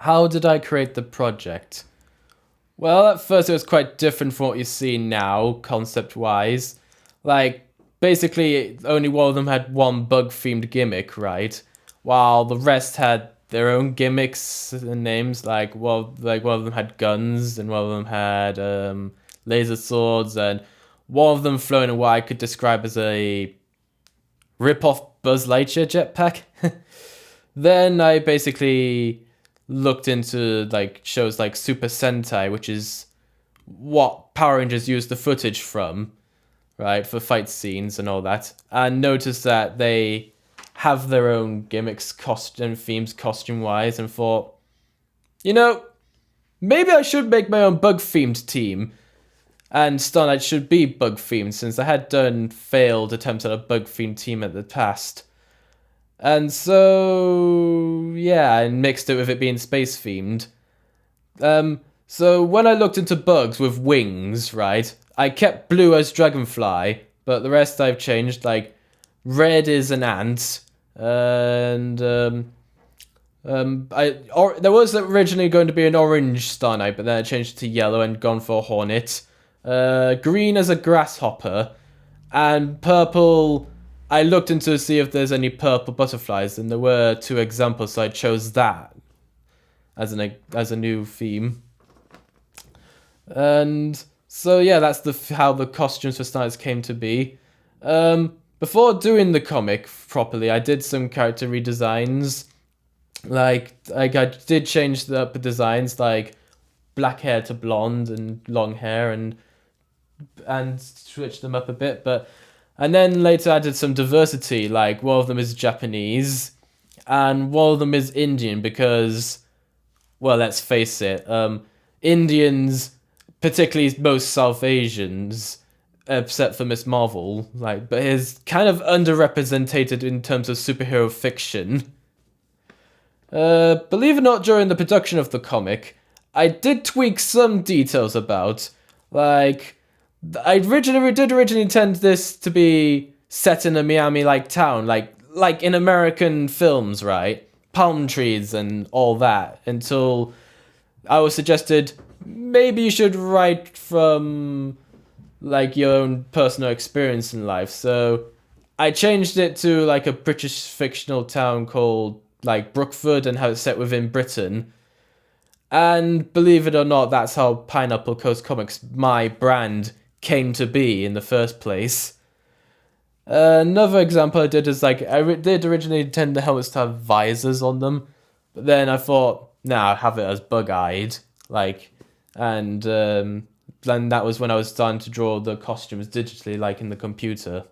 How did I create the project? Well, at first it was quite different from what you see now, concept-wise. Like, basically, only one of them had one bug-themed gimmick, right? While the rest had their own gimmicks and names. Like one of them had guns, and one of them had laser swords, and one of them flown in what I could describe as a rip-off Buzz Lightyear jetpack. Then I basically looked into like shows like Super Sentai, which is what Power Rangers use the footage from, right, for fight scenes and all that, and noticed that they have their own gimmicks, costume themes, costume-wise, and thought, you know, maybe I should make my own bug-themed team. And Starlight should be bug-themed, since I had done failed attempts at a bug-themed team at the past. And so, yeah, and mixed it with it being space-themed. So when I looked into bugs with wings, right, I kept blue as dragonfly, but the rest I've changed, like, red is an ant, and, there was originally going to be an orange Star Knight, but then I changed it to yellow and gone for a hornet. Green as a grasshopper, and purple, I looked into to see if there's any purple butterflies, and there were 2 examples, so I chose that as a new theme. And so yeah, that's how the costumes for Starlight came to be. Before doing the comic properly, I did some character redesigns. Like I did change the designs, like black hair to blonde and long hair, and switch them up a bit, and then later added some diversity, like one of them is Japanese and one of them is Indian, because, well, let's face it, Indians, particularly most South Asians, except for Miss Marvel, but is kind of underrepresented in terms of superhero fiction. Believe it or not, during the production of the comic, I did tweak some details about, like, I did originally intend this to be set in a Miami-like town, like in American films, right? Palm trees and all that, until I was suggested maybe you should write from like your own personal experience in life. So I changed it to like a British fictional town called like Brookford, and how it's set within Britain. And believe it or not, that's how Pineapple Coast Comics, my brand, came to be in the first place. Another example I did is like I did originally intend the helmets to have visors on them, but then I thought, nah, I'll have it as bug-eyed, and then that was when I was starting to draw the costumes digitally, like in the computer.